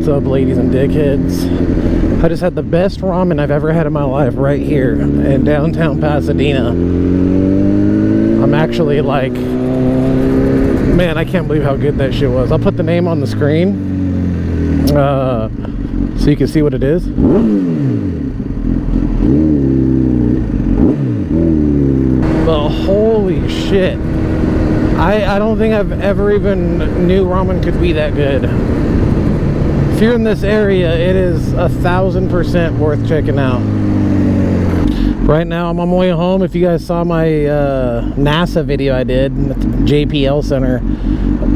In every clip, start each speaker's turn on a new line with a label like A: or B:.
A: What's up, ladies and dickheads? I just had the best ramen I've ever had in my life right here in downtown Pasadena. I'm actually like, man, I can't believe how good that shit was. I'll put the name on the screen so you can see what it is. But holy shit, I don't think I've ever even knew ramen could be that good. If you're in this area, it is 1000% worth checking out. Right now I'm on my way home. If you guys saw my NASA video I did at the JPL Center,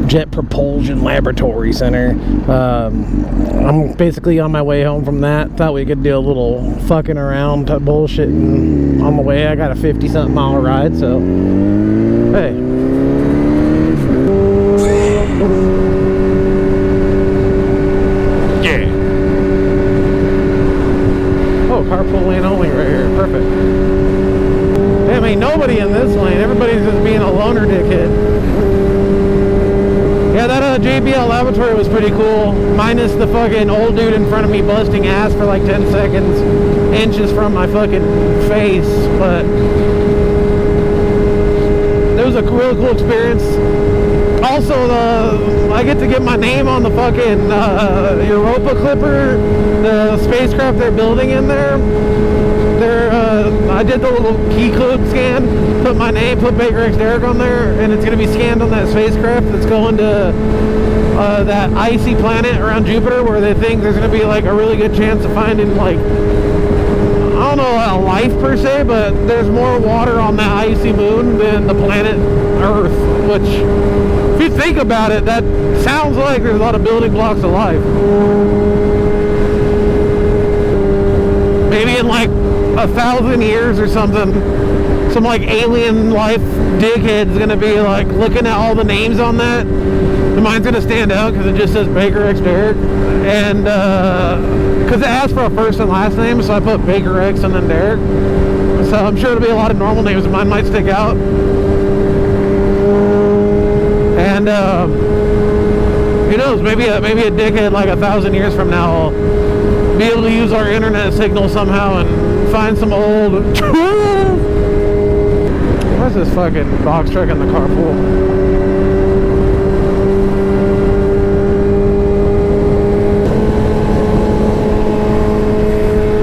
A: Jet Propulsion Laboratory Center, I'm basically on my way home from that. Thought we could do a little fucking around bullshitting on the way. I got a 50-something mile ride, so hey. Carpool lane only right here. Perfect. Damn, ain't nobody in this lane. Everybody's just being a loner dickhead. Yeah, that JBL laboratory was pretty cool. Minus the fucking old dude in front of me busting ass for like 10 seconds. Inches from my fucking face. But it was a really cool experience. Also, I get to get my name on the fucking Europa Clipper, the spacecraft they're building in there. I did the little key code scan, put my name, put Baker X Derrick on there, and it's going to be scanned on that spacecraft that's going to that icy planet around Jupiter, where they think there's going to be like a really good chance of finding like, I don't know, a life per se, but there's more water on that icy moon than the planet Earth, which, if you think about it, that sounds like there's a lot of building blocks of life. Maybe in like 1,000 years or something, some like alien life dickhead's gonna be like looking at all the names on that. And mine's gonna stand out because it just says Baker X Derrick, and because it asks for a first and last name, so I put Baker X and then Derrick. So I'm sure there'll be a lot of normal names, but mine might stick out. And who knows? Maybe a dickhead like 1,000 years from now will be able to use our internet signal somehow and find some old. Where's this fucking box truck in the carpool?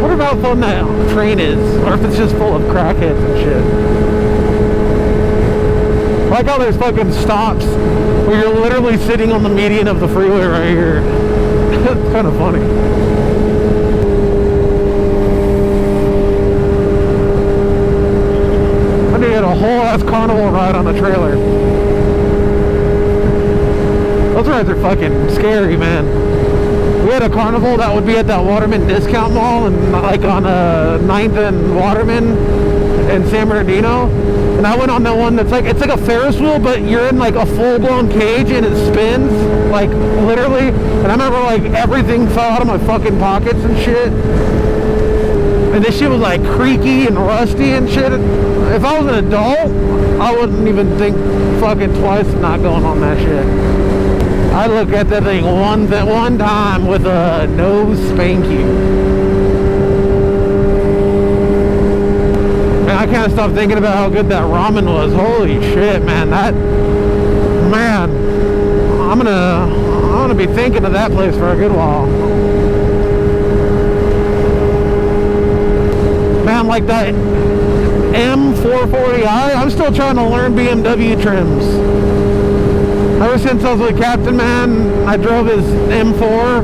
A: What about how fun that train is, or if it's just full of crackheads and shit. I like how there's fucking stops where you're literally sitting on the median of the freeway right here. It's kind of funny. I need a whole ass carnival ride on a trailer. Those rides are fucking scary, man. We had a carnival that would be at that Waterman discount mall and like on 9th and Waterman in San Bernardino. And I went on that one that's like, it's like a Ferris wheel, but you're in like a full-blown cage and it spins, like literally. And I remember like everything fell out of my fucking pockets and shit. And this shit was like creaky and rusty and shit. If I was an adult, I wouldn't even think fucking twice not going on that shit. I look at that thing one time with a no spank you. And I can't stop thinking about how good that ramen was. Holy shit, man! I'm gonna be thinking of that place for a good while. Man, like that M440i, I'm still trying to learn BMW trims. Ever since I was with Captain Man, I drove his M4.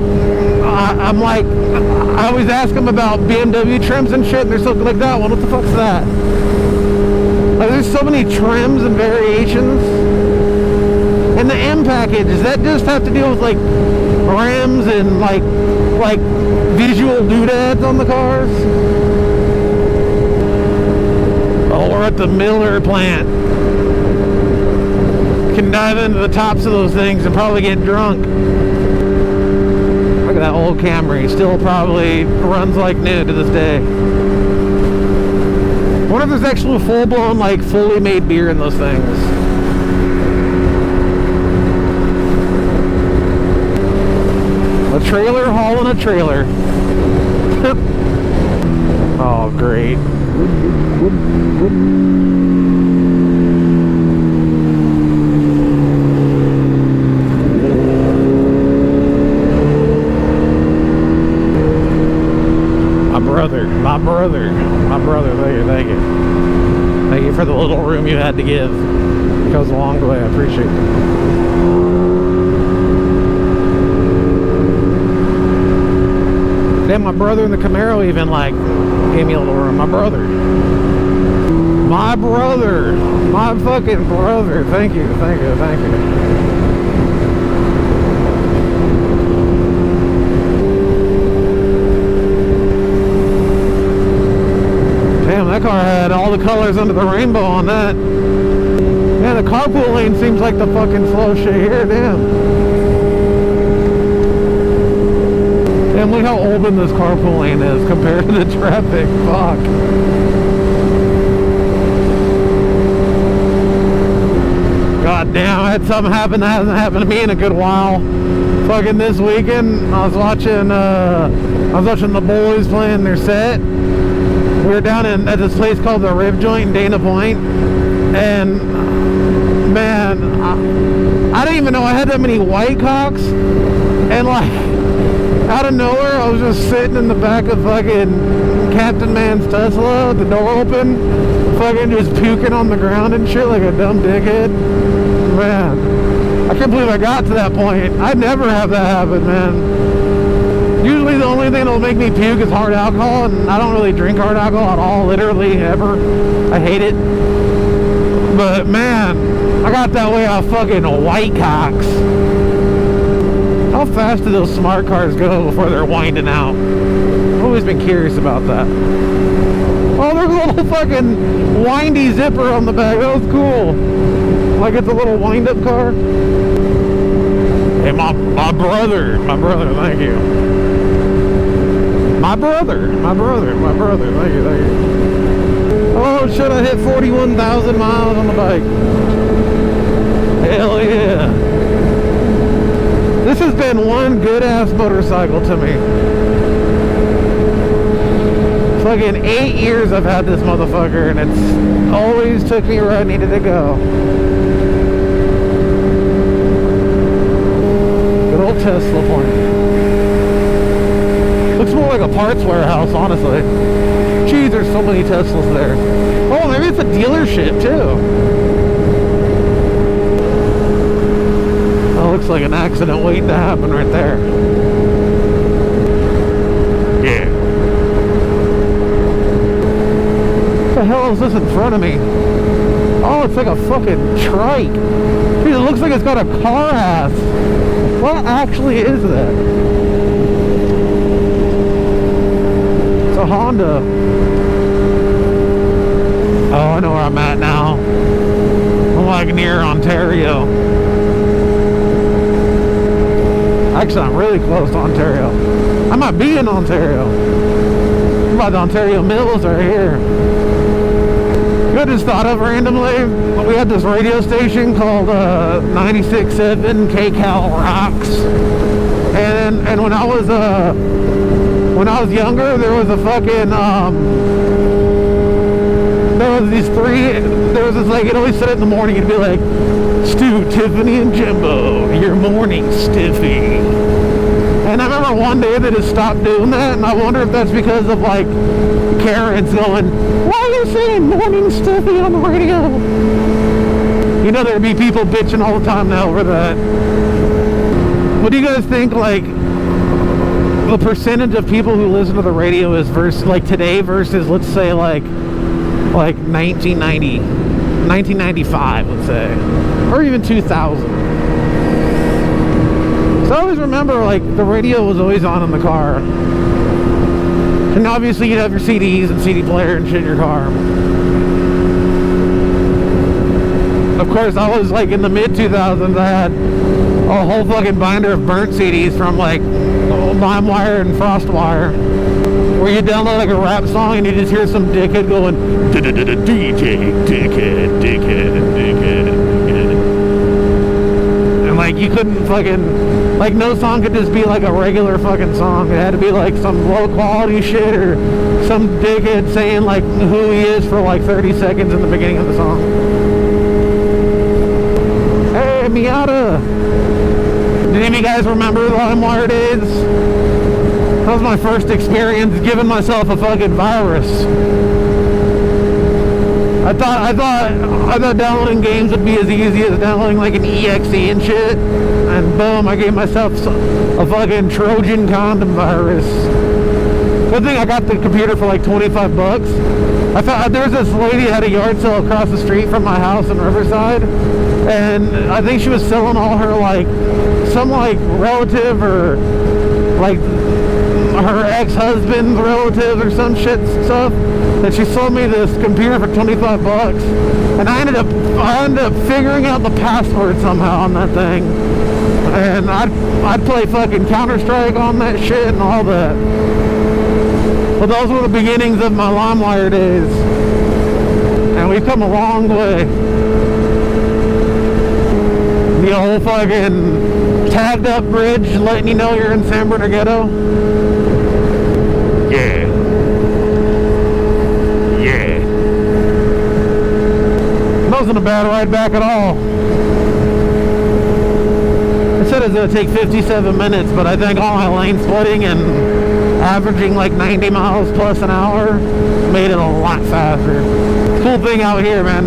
A: I'm like, I always ask him about BMW trims and shit, and they're so like, that one, what the fuck's that? Like, there's so many trims and variations. And the M package, does that just have to deal with like rims and like visual doodads on the cars? Oh, we're at the Miller plant. Can dive into the tops of those things and probably get drunk. Look at that old Camry. Still probably runs like new to this day. I wonder if there's actually full-blown, like, fully made beer in those things. A trailer hauling a trailer. Oh, great. My brother, thank you. Thank you for the little room you had to give. It goes a long way, I appreciate it. Then my brother in the Camaro even like gave me a little room. My brother, my fucking brother. Thank you. Damn, that car had all the colors under the rainbow on that. Yeah, the carpool lane seems like the fucking slow shit here, damn. Damn, look how open this carpool lane is compared to the traffic, fuck. God damn, I had something happen that hasn't happened to me in a good while. Fucking this weekend, I was watching the boys playing their set. We were down at this place called the Rib Joint in Dana Point, and man, I didn't even know I had that many white cocks, and like, out of nowhere, I was just sitting in the back of fucking Captain Man's Tesla, the door open, fucking just puking on the ground and shit like a dumb dickhead. Man, I can't believe I got to that point. I never have that happen, man. Usually the only thing that'll make me puke is hard alcohol, and I don't really drink hard alcohol at all, literally, ever. I hate it. But man, I got that way off fucking white cocks. How fast do those smart cars go before they're winding out? I've always been curious about that. Oh, there's a little fucking windy zipper on the back. That was cool. Like it's a little wind-up car. Hey, my brother, thank you. My brother, thank you. Oh, should I hit 41,000 miles on the bike? Hell yeah. This has been one good-ass motorcycle to me. Fucking 8 years I've had this motherfucker, and it's always took me where I needed to go. Good old Tesla point. Looks more like a parts warehouse, honestly. Geez, there's so many Teslas there. Oh, maybe it's a dealership, too. Oh, looks like an accident waiting to happen right there. Yeah. What the hell is this in front of me? Oh, it's like a fucking trike. Dude, it looks like it's got a car ass. What actually is that? It's a Honda. Oh, I know where I'm at now. I'm like near Ontario. Actually, I'm really close to Ontario. I might be in Ontario. I'm by the Ontario Mills right here. I just thought of randomly, we had this radio station called 96.7 KCal Rocks, and when I was younger, there was a fucking there was this like, it always said it in the morning, it'd be like, Stu, Tiffany, and Jimbo, your morning stiffy. And I remember one day they just stopped doing that, and I wonder if that's because of like Karen's going, why are you saying morning stiffy on the radio? You know, there'd be people bitching all the time now over that. What do you guys think, like, the percentage of people who listen to the radio is versus like today versus, let's say, like 1995, let's say, or even 2000? So I always remember, like, the radio was always on in the car. And obviously you'd have your CDs and CD player and shit in your car. Of course, I was like in the mid-2000s, I had a whole fucking binder of burnt CDs from like LimeWire and FrostWire, where you download like a rap song and you just hear some dickhead going, DJ, dickhead. And like you couldn't fucking, Like, no song could just be like a regular fucking song. It had to be like some low quality shit or some dickhead saying like who he is for like 30 seconds in the beginning of the song. Hey, Miata! Did any of you guys remember the LimeWire days? That was my first experience giving myself a fucking virus. I thought downloading games would be as easy as downloading like an EXE and shit. And boom, I gave myself a fucking Trojan condom virus. Good thing I got the computer for like 25 bucks. I found there was this lady that had a yard sale across the street from my house in Riverside, and I think she was selling all her like some like relative or like her ex-husband's relatives or some shit stuff. And she sold me this computer for 25 bucks, and I ended up figuring out the password somehow on that thing, and I'd play fucking Counter-Strike on that shit and all that. But those were the beginnings of my LimeWire days, and we've come a long way. The old fucking tagged up bridge letting you know you're in San Bernardino. Yeah. Wasn't a bad ride back at all. It said it's going to take 57 minutes, but I think all my lane splitting and averaging like 90 miles plus an hour made it a lot faster. Cool thing out here, man.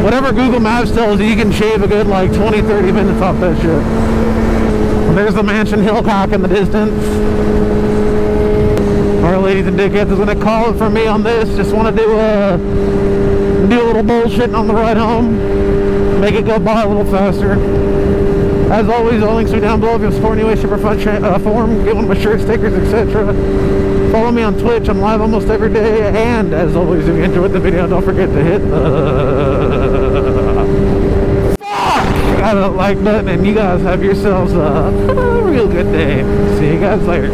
A: Whatever Google Maps tells you, you can shave a good like 20-30 minutes off that shit. And there's the Mansion Hillcock in the distance. Our ladies and dickheads is going to call it for me on this. Just want to do a little bullshit on the ride home, make it go by a little faster. As always, the links are down below if you support any way, shape, or form. Get one of my shirt stickers, etc. Follow me on Twitch. I'm live almost every day. And as always, if you enjoyed the video, don't forget to hit that like button. And you guys have yourselves a real good day. See you guys later.